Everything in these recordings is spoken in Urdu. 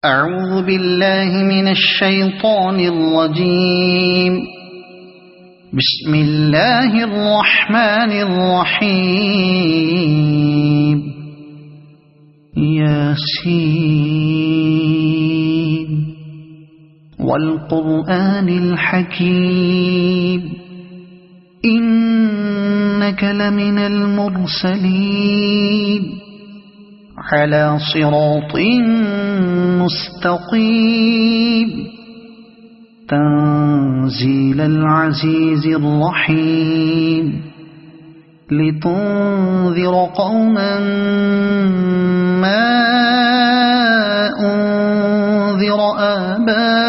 أعوذ بالله من الشيطان الرجيم. بسم الله الرحمن الرحيم. ياسين والقرآن الحكيم إنك لمن المرسلين على صراط مستقيم تنزيل العزيز الرحيم لتنذر قوما ما أنذر آباؤهم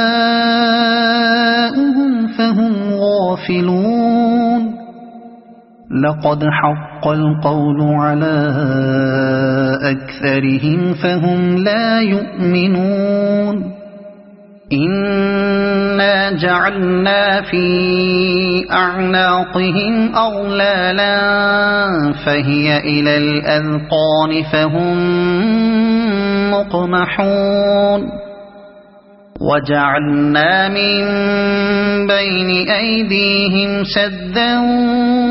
فهم غافلون. لقد حق القول على أكثرهم فهم لا يؤمنون. إنا جعلنا في أعناقهم أغلالا فهي إلى الأذقان فهم مقمحون. وجعلنا من بين أيديهم سدا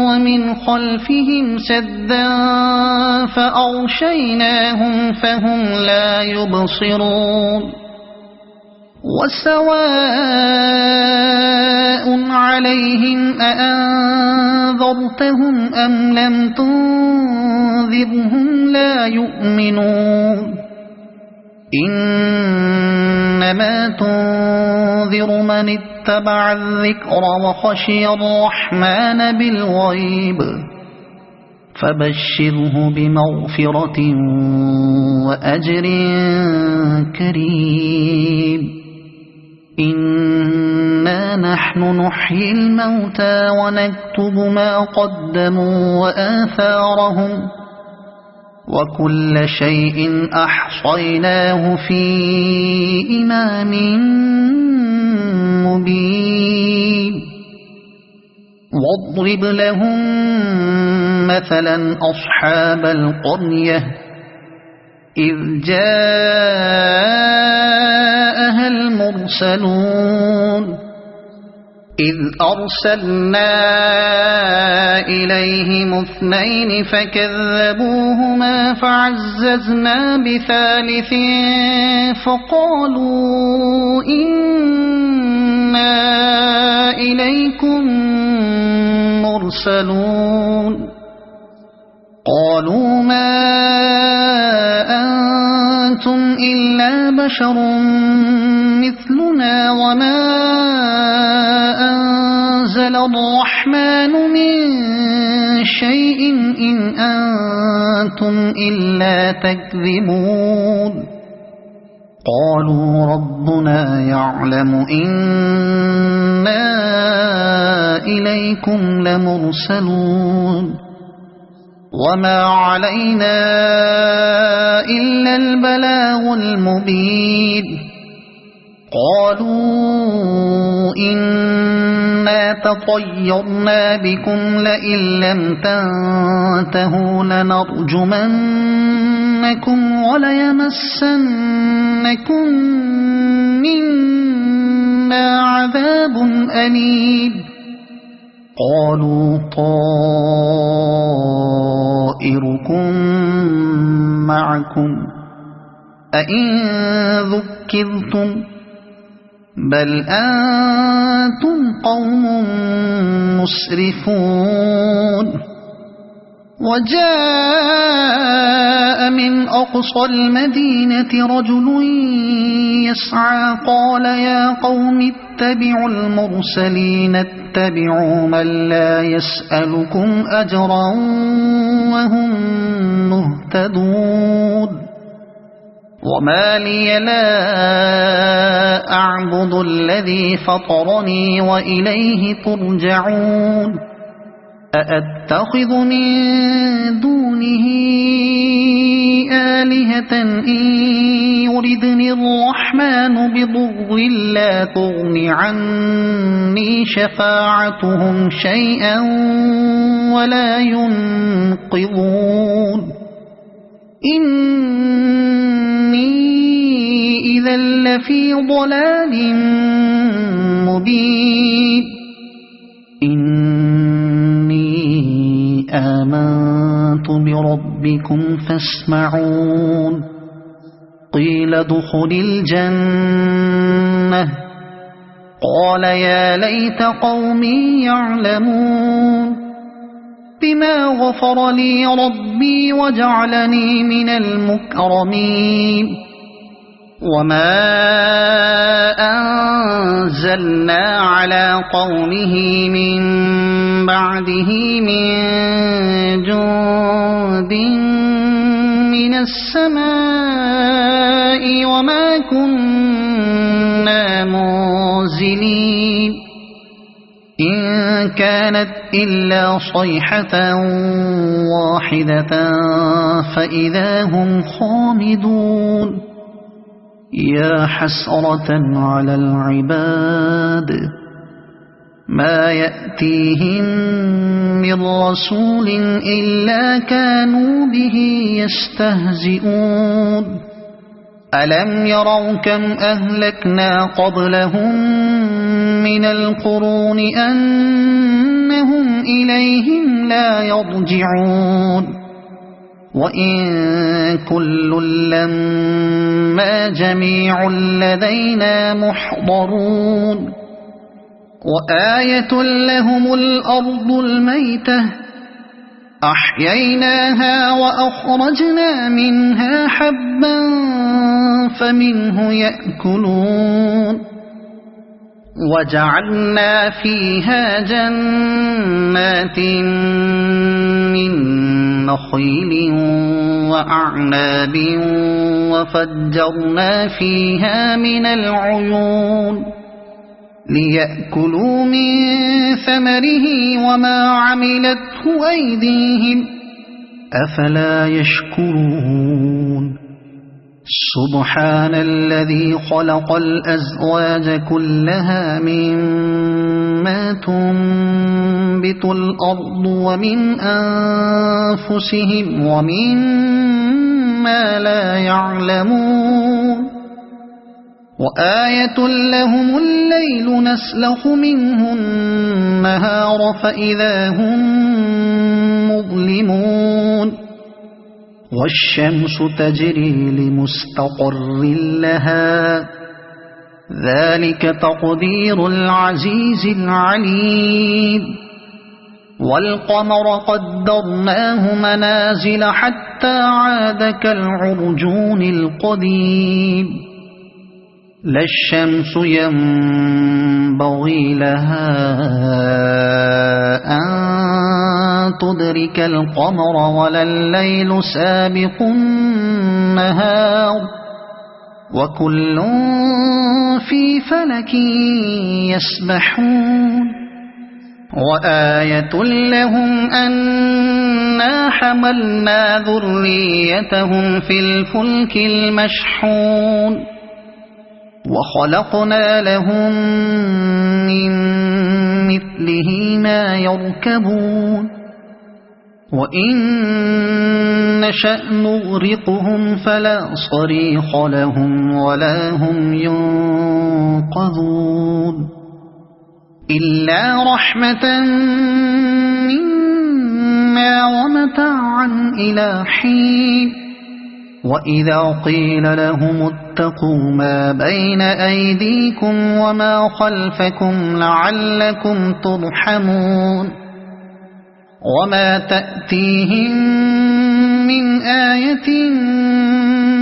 ومن خلفهم سدا فأغشيناهم فهم لا يبصرون. وسواء عليهم أأنذرتهم أم لم تنذرهم لا يؤمنون. إنما تنذر من اتبع الذكر وخشي الرحمن بالغيب فبشره بمغفرة وأجر كريم. إنا نحن نحيي الموتى ونكتب ما قدموا وآثارهم وكل شيء أحصيناه في إمام مبين. واضرب لهم مثلا أصحاب القرية إذ جاءها المرسلون إذ أرسلنا إليهم اثنين فكذبوهما فعززنا بثالث فقالوا إنا إليكم مرسلون. قالوا ما أنتم إلا بشر مثلنا وما أنزل الرحمن من شيء إن أنتم إلا تكذبون. قالوا ربنا يعلم إنا إليكم لمرسلون وما علينا إلا البلاغ المبين. قالوا إنا تطيرنا بكم لئن لم تنتهوا لنرجمنكم وليمسنكم منا عذاب أليم. قالوا طائركم معكم أئن ذكرتم بل أنتم قوم مسرفون. وجاء من أقصى المدينة رجل يسعى قال يا قوم اتبعوا المرسلين اتبعوا من لا يسألكم أجرا وهم مهتدون. وما لي لا أعبد الذي فطرني وإليه ترجعون. أأتخذ من دونه آلهة إن يردني الرحمن بضر لا تغن عني شفاعتهم شيئا ولا ينقذون. إني إذا لفي ضلال مبين إني آمنت بربكم فاسمعون قيل ادخل الجنة قال يا ليت قومي يعلمون بما غفر لي ربي وجعلني من المكرمين وما أنزلنا على قومه من بعده من جند من السماء وما كنا منزلين إن كانت إلا صيحة واحدة فإذا هم خامدون يا حسرة على العباد ما يأتيهم من رسول إلا كانوا به يستهزئون ألم يروا كم أهلكنا قبلهم من القرون أنهم إليهم لا يرجعون وإن كل لما جميع لدينا محضرون وآية لهم الأرض الميتة أحييناها وأخرجنا منها حبا فمنه يأكلون وجعلنا فيها جنات من نخيل وأعناب وفجرنا فيها من العيون ليأكلوا من ثمره وما عملته أيديهم أفلا يشكرون سبحان الذي خلق الأزواج كلها مما تنبت الأرض ومن أنفسهم ومما لا يعلمون وآية لهم الليل نسلخ منه النهار فإذا هم مظلمون والشمس تجري لمستقر لها ذلك تقدير العزيز العليم والقمر قدرناه منازل حتى عاد كالعرجون القديم لا الشمس ينبغي لها أن تدرك القمر ولا الليل سابق النهار وكل في فلك يسبحون وآية لهم أنا حملنا ذريتهم في الفلك المشحون وخلقنا لهم من مثله ما يركبون وإن نشأ نغرقهم فلا صريخ لهم ولا هم ينقذون إلا رحمة منا ومتاعا إلى حين وإذا قيل لهم اتقوا ما بين أيديكم وما خلفكم لعلكم ترحمون وما تأتيهم من آية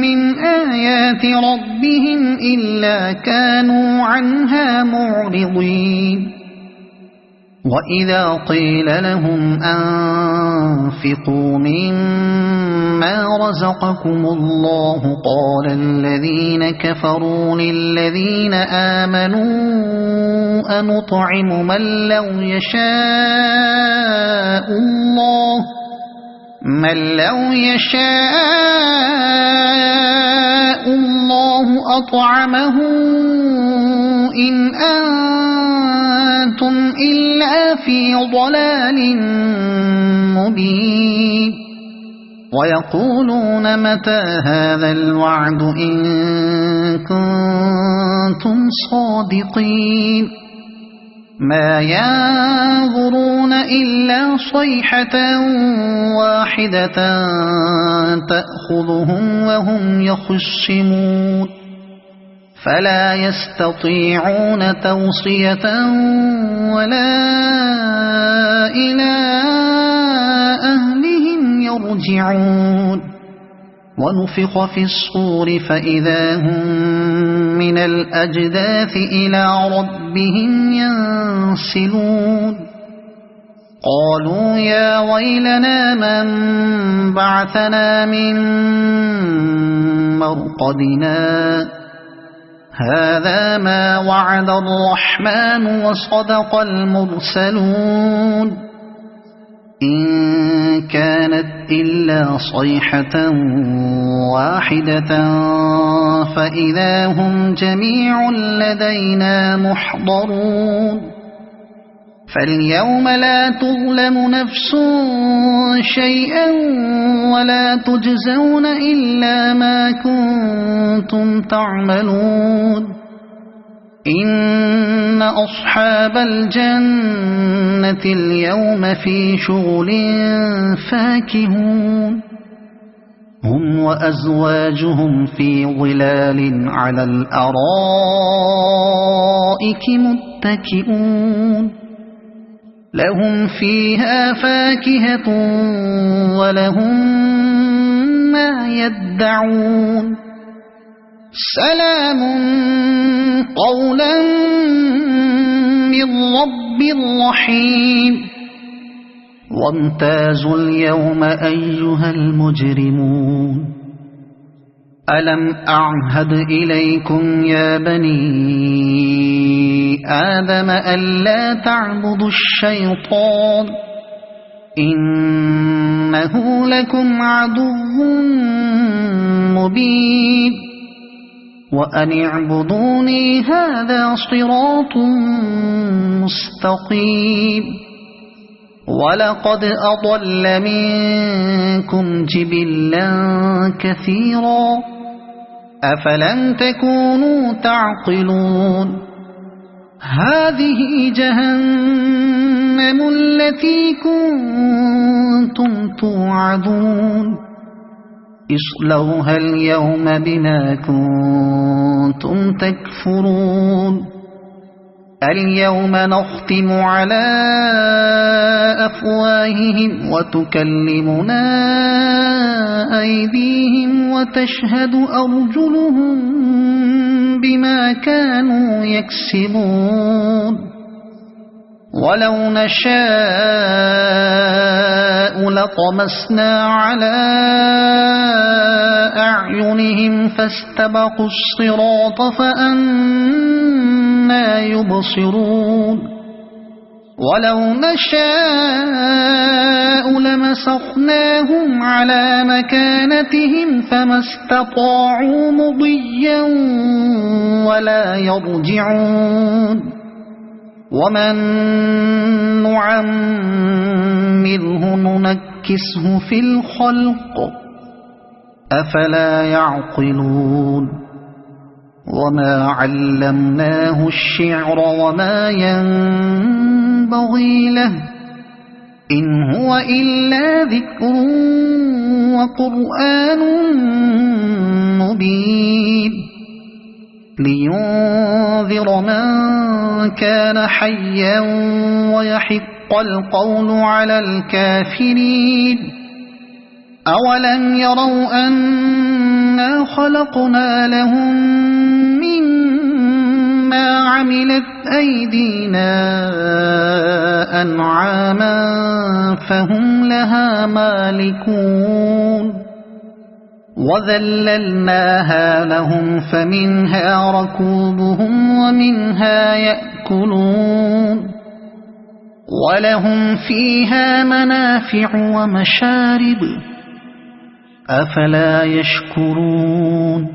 من آيات ربهم إلا كانوا عنها معرضين وإذا قيل لهم أنفقوا مما رزقكم الله قال الذين كفروا للذين آمنوا أنطعم من لو يشاء الله أطعمه إن أنتم إلا في ضلال مبين ويقولون متى هذا الوعد إن كنتم صادقين ما ينظرون إلا صيحة واحدة تأخذهم وهم يخصمون فلا يستطيعون توصية ولا إلى أهلهم يرجعون ونفخ في الصور فإذا هم من الأجداث إلى ربهم ينسلون قالوا يا ويلنا من بعثنا من مرقدنا هذا ما وعد الرحمن وصدق المرسلون إن كانت إلا صيحة واحدة فإذا هم جميع لدينا محضرون فاليوم لا تظلم نفس شيئا ولا تجزون إلا ما كنتم تعملون إن أصحاب الجنة اليوم في شغل فاكهون هم وأزواجهم في ظلال على الأرائك متكئون لهم فيها فاكهة ولهم ما يدعون سلام قولا من رب رحيم وامتازوا اليوم أيها المجرمون ألم أعهد إليكم يا بني آدم ألا تعبدوا الشيطان إنه لكم عدو مبين وأن اعبدوني هذا صراط مستقيم ولقد أضل منكم جبلا كثيرا أفلم تكونوا تعقلون هذه جهنم التي كنتم توعدون اصلوها اليوم بما كنتم تكفرون اليوم نختم على أفواههم وتكلمنا أيديهم وتشهد أرجلهم بما كانوا يكسبون ولو نشاء لطمسنا على أعينهم فاستبقوا الصراط فأنى يبصرون ولو نشاء لمسخناهم على مكانتهم فما استطاعوا مضيا ولا يرجعون ومن نعمره ننكسه في الخلق أفلا يعقلون وما علمناه الشعر وما ينبغي له إن هو إلا ذكر وقرآن مبين لينذر من كان حيا ويحق القول على الكافرين أولم يروا أنا خلقنا لهم مما عملت أيدينا أنعاما فهم لها مالكون وذللناها لهم فمنها ركوبهم ومنها يأكلون ولهم فيها منافع ومشارب أفلا يشكرون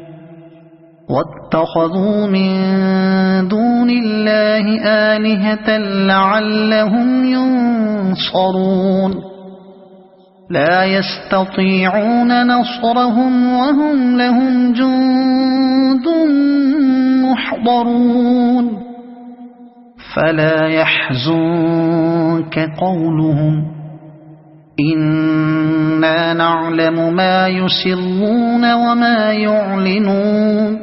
واتخذوا من دون الله آلهة لعلهم ينصرون لا يستطيعون نصرهم وهم لهم جند محضرون فلا يحزنك قولهم إنا نعلم ما يسرون وما يعلنون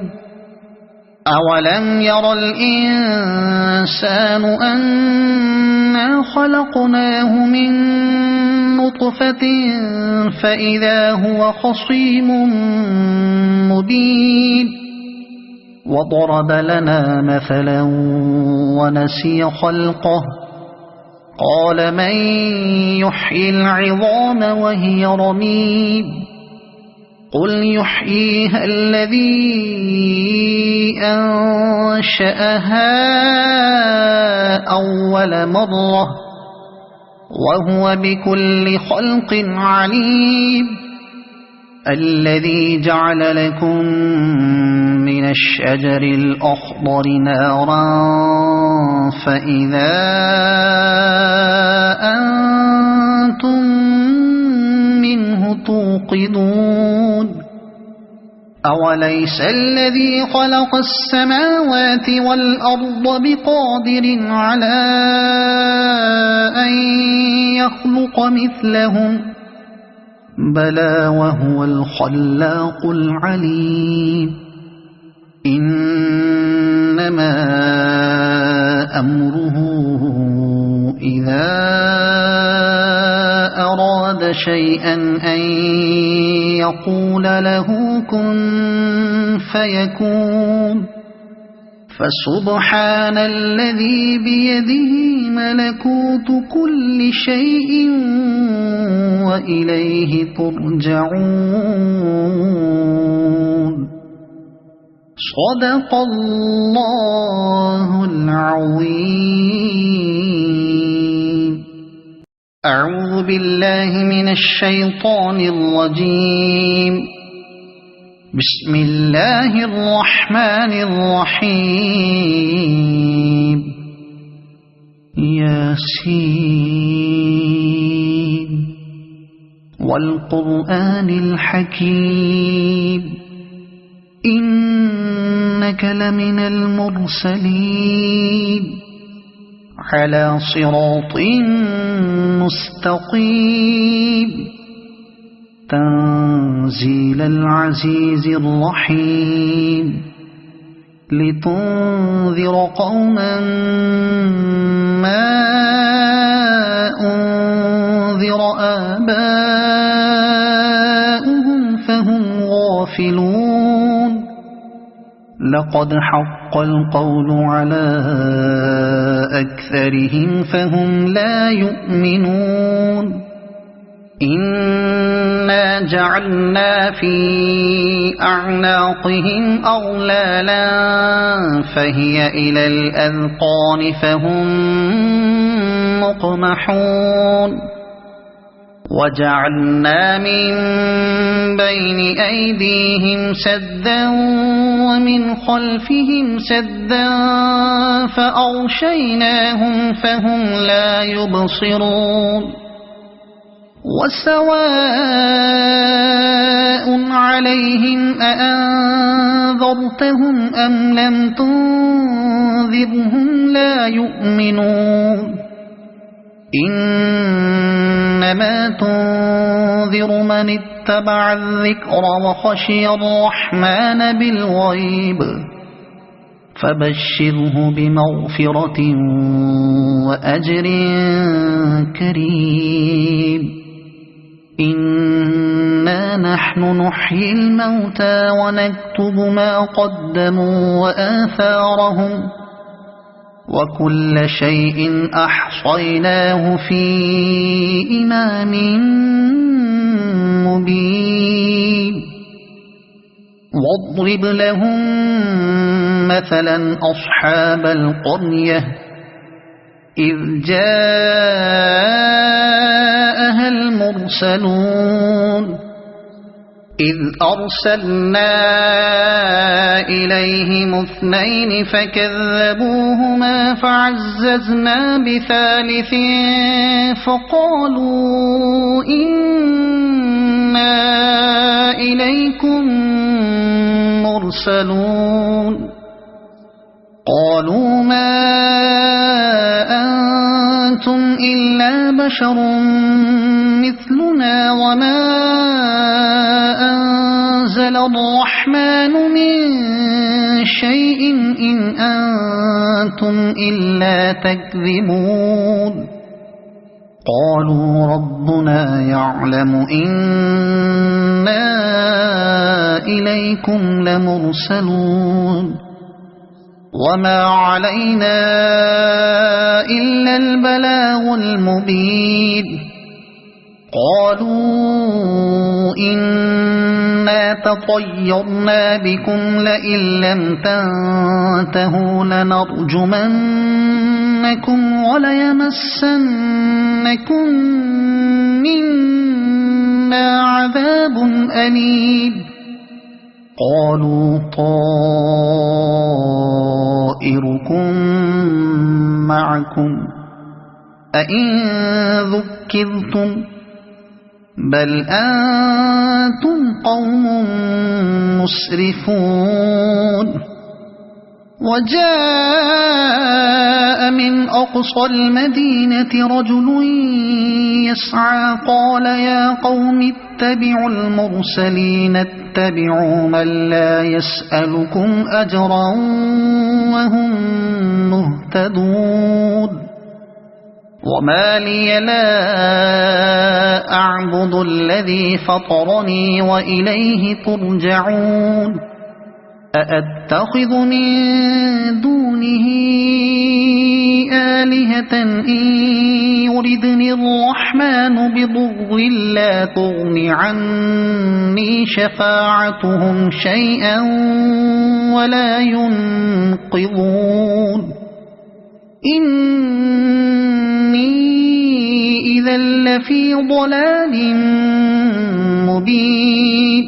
أولم ير الإنسان أنا خلقناه من نطفة فإذا هو خصيم مبين وضرب لنا مثلا ونسي خلقه قال من يحيي العظام وهي رميم قل يحييها الذي أنشأها أول مرة وهو بكل خلق عليم الذي جعل لكم من الشجر الأخضر نارا فإذا أنتم منه توقدون أوليس الذي خلق السماوات والأرض بقادر على أن يخلق مثلهم بلى وهو الخلاق العليم إنما أمره إذا أراد شيئا أن يقول له كن فيكون فسبحان الذي بيده ملكوت كل شيء وإليه ترجعون صدق الله العظيم أعوذ بالله من الشيطان الرجيم بسم الله الرحمن الرحيم ياسين والقرآن الحكيم إنك لمن المرسلين على صراط مستقيم تنزيل العزيز الرحيم لتنذر قوما ما أنذر آباؤهم فهم غافلون لقد حق القول على أكثرهم فهم لا يؤمنون إنا جعلنا في أعناقهم أغلالا فهي إلى الأذقان فهم مقمحون وجعلنا من بين أيديهم سدا ومن خلفهم سدا فأغشيناهم فهم لا يبصرون وسواء عليهم أأنذرتهم أم لم تنذرهم لا يؤمنون إنما تنذر من اتبع الذكر وخشي الرحمن بالغيب فبشره بمغفرة وأجر كريم إنا نحن نحيي الموتى ونكتب ما قدموا وآثارهم وكل شيء أحصيناه في إمام مبين واضرب لهم مثلا أصحاب القرية إذ جاءها المرسلون إذ أرسلنا إليهم 2 فكذبوهما فعززنا بثالث فقالوا إنا إليكم مرسلون قالوا ما أنتم إلا بشر مثلنا وما أنزل الرحمن من شيء إن أنتم إلا تكذبون قالوا ربنا يعلم إنا إليكم لمرسلون وما علينا إلا البلاغ المبين قالوا إنا تطيرنا بكم لئن لم تنتهوا لنرجمنكم وليمسنكم منا عذاب أليم قالوا طائركم معكم أئن ذكرتم بل أنتم قوم مسرفون وجاء من أقصى المدينة رجل يسعى قال يا قوم اتبعوا المرسلين اتبعوا من لا يسألكم أجرا وهم مهتدون وما لي لا أعبد الذي فطرني وإليه ترجعون أأتخذ من دونه آلهة إن يردني الرحمن بضر لا تغن عني شفاعتهم شيئا ولا ينقذون إني إذا لفي ضلال مبين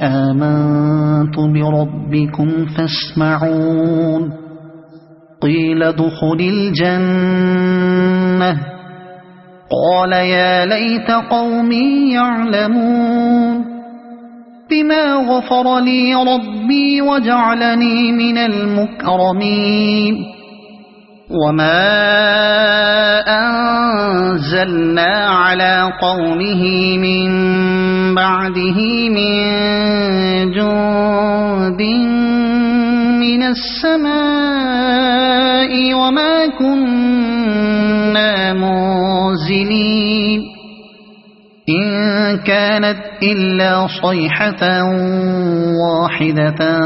آمنت بربكم فاسمعون قيل ادخل الجنة قال يا ليت قومي يعلمون بما غفر لي ربي وجعلني من المكرمين وما أنزلنا على قومه من بعده من جند من السماء وما كنا منزلين إن كانت إلا صيحة واحدة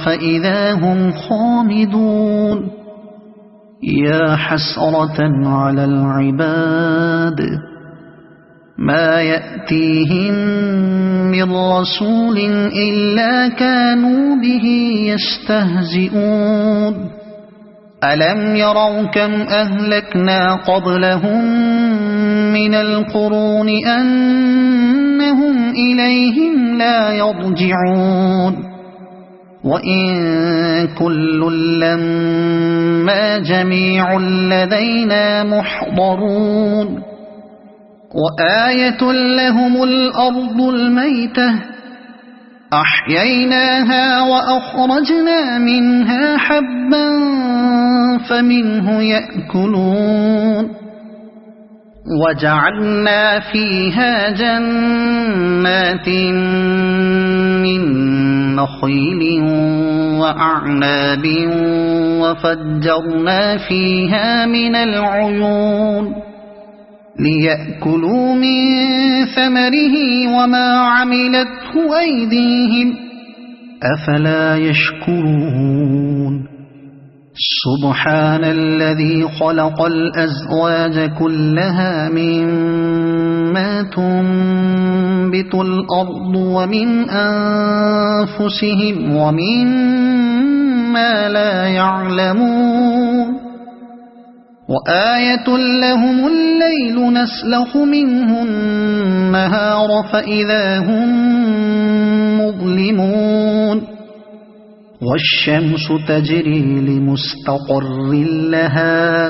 فإذا هم خامدون يا حسرة على العباد ما يأتيهم من رسول إلا كانوا به يستهزئون ألم يروا كم أهلكنا قبلهم من القرون أنهم إليهم لا يرجعون وإن كل لما جميع لدينا محضرون وآية لهم الأرض الميتة أحييناها وأخرجنا منها حبا فمنه يأكلون وجعلنا فيها جنات من نخيل وأعناب وفجرنا فيها من العيون ليأكلوا من ثمره وما عملته أيديهم أفلا يشكرون سبحان الذي خلق الأزواج كلها مما تنبت الأرض ومن أنفسهم ومما لا يعلمون وآية لهم الليل نسلخ منه النهار فإذا هم مظلمون والشمس تجري لمستقر لها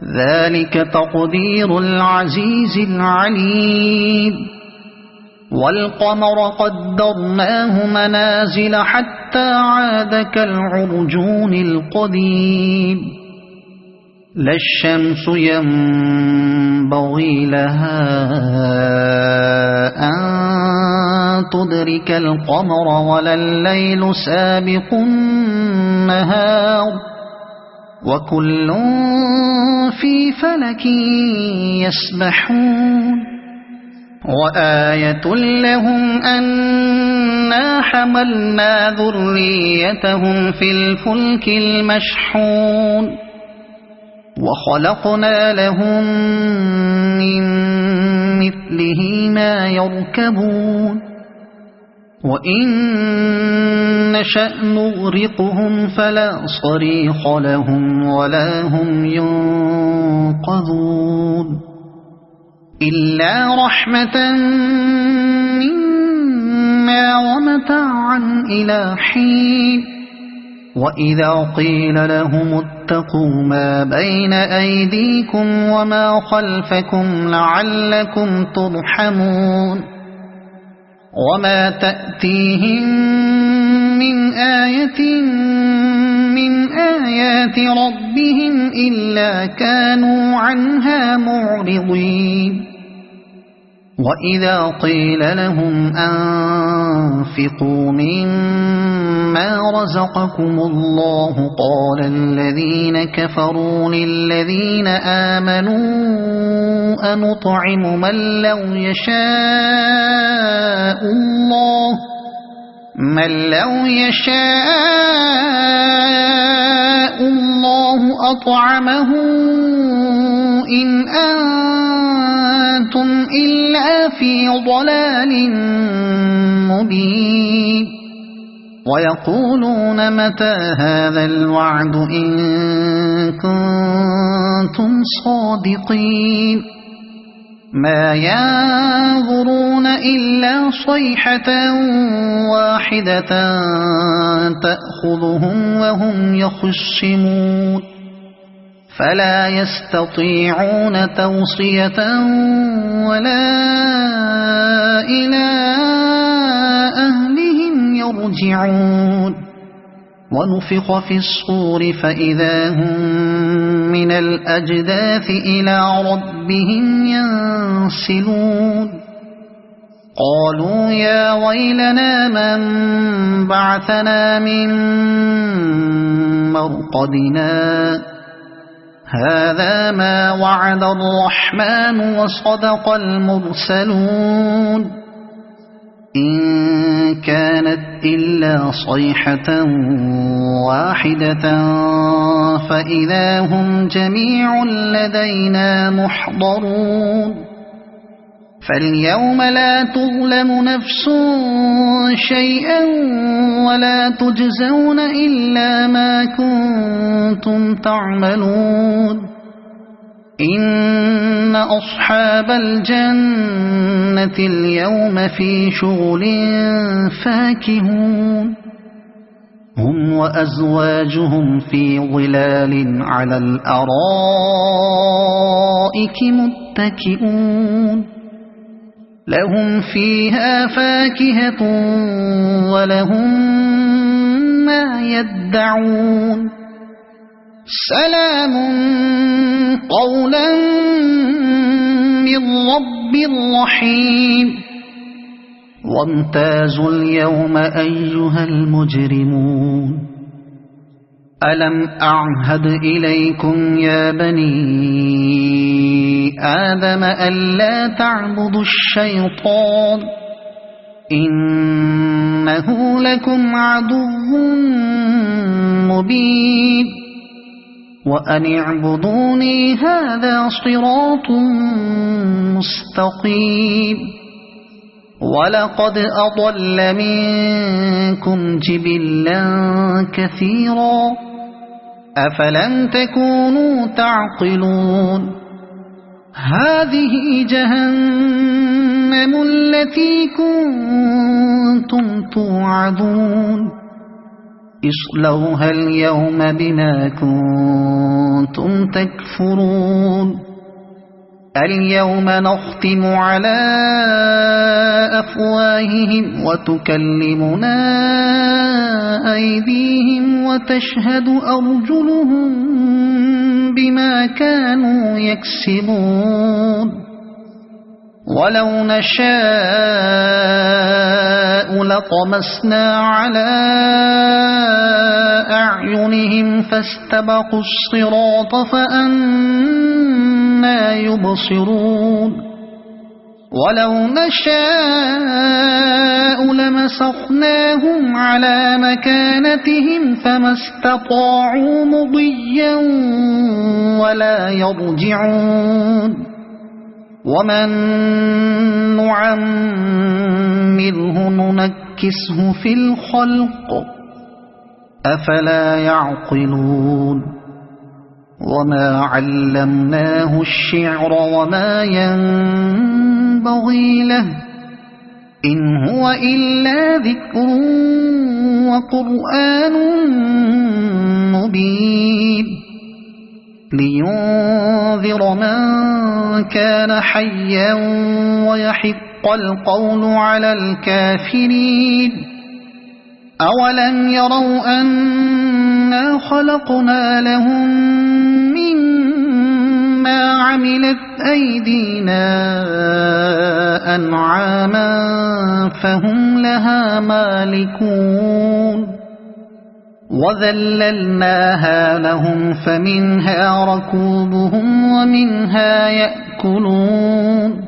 ذلك تقدير العزيز العليم والقمر قدرناه منازل حتى عاد كالعرجون القديم لا الشمس ينبغي لها أن تدرك القمر ولا الليل سابق النهار وكل في فلك يسبحون وآية لهم أنا حملنا ذريتهم في الفلك المشحون وخلقنا لهم من مثله ما يركبون وإن نشأ نغرقهم فلا صريخ لهم ولا هم ينقذون إلا رحمة منا ومتاعا إلى حين وإذا قيل لهم اتقوا ما بين أيديكم وما خلفكم لعلكم ترحمون وما تأتيهم من آية من آيات ربهم إلا كانوا عنها معرضين وإذا قيل لهم أنفقوا مما رزقكم الله قال الذين كفروا للذين آمنوا أنطعم من لو يشاء الله أطعمه إن أنتم إلا في ضلال مبين ويقولون متى هذا الوعد إن كنتم صادقين ما ينظرون إلا صيحة واحدة تأخذهم وهم يخصمون فلا يستطيعون توصية ولا إلى أهلهم يرجعون ونفخ في الصور فإذا هم من الأجداث إلى ربهم ينسلون قالوا يا ويلنا من بعثنا من مرقدنا هذا ما وعد الرحمن وصدق المرسلون إن كانت إلا صيحة واحدة فإذا هم جميع لدينا محضرون فاليوم لا تظلم نفس شيئا ولا تجزون إلا ما كنتم تعملون إن أصحاب الجنة اليوم في شغل فاكهون هم وأزواجهم في ظلال على الأرائك متكئون لهم فيها فاكهة ولهم ما يدعون سلام قولا من رب رحيم وامتازوا اليوم أيها المجرمون ألم أعهد إليكم يا بني آدم ألا تعبدوا الشيطان إنه لكم عدو مبين وأن اعبدوني هذا صراط مستقيم ولقد أضل منكم جبلا كثيرا أفلم تكونوا تعقلون هذه جهنم التي كنتم توعدون اصلوها اليوم بما كنتم تكفرون اليوم نختم على أفواههم وتكلمنا أيديهم وتشهد أرجلهم بما كانوا يكسبون ولو نشاء لطمسنا على أعينهم فاستبقوا الصراط فأنى يبصرون ولو نشاء لمسخناهم على مكانتهم فما استطاعوا مضيا ولا يرجعون ومن نعمره ننكسه في الخلق أفلا يعقلون وما علمناه الشعر وما ينبغي له إن هو إلا ذكر وقرآن مبين لينذر من كان حيا ويحق القول على الكافرين أولم يروا أنا خلقنا لهم مما عملت أيدينا أنعاما فهم لها مالكون وذللناها لهم فمنها ركوبهم ومنها يأكلون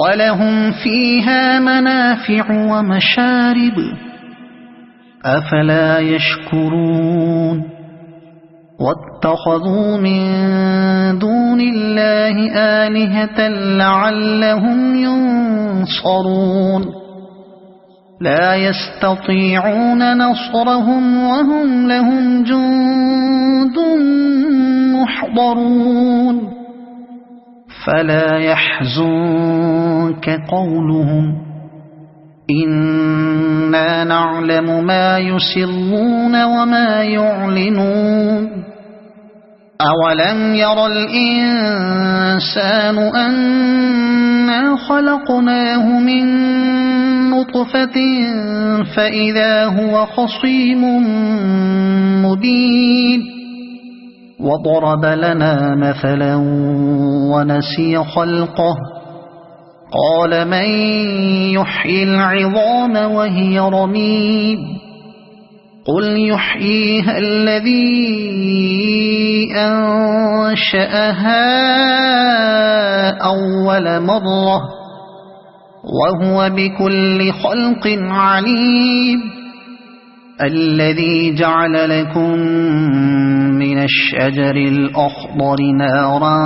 ولهم فيها منافع ومشارب أفلا يشكرون واتخذوا من دون الله آلهة لعلهم ينصرون لا يستطيعون نصرهم وهم لهم جند محضرون فلا يحزنك قولهم إنا نعلم ما يسرون وما يعلنون أولم ير الإنسان أنا خلقناه من نطفة فإذا هو خصيم مبين وضرب لنا مثلا ونسي خلقه قال من يحيي العظام وهي رميم قل يحييها الذي أنشأها أول مرة وهو بكل خلق عليم الذي جعل لكم من الشجر الأخضر نارا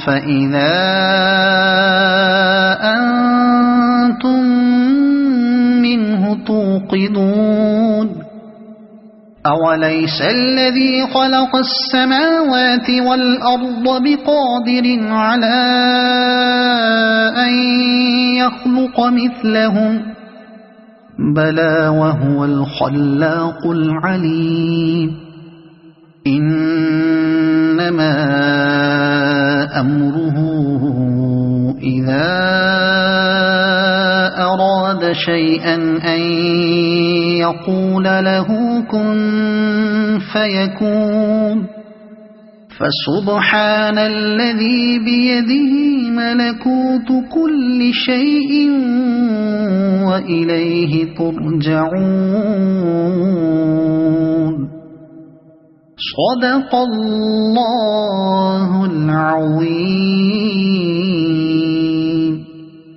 فإذا أنتم منه توقدون أوليس الذي خلق السماوات والأرض بقادر على أن يخلق مثلهم بلى وهو الخلاق العليم إنما أمره إذا أراد شيئا أن يقول له كن فيكون فسبحان الذي بيده ملكوت كل شيء وإليه ترجعون صدق الله العظيم.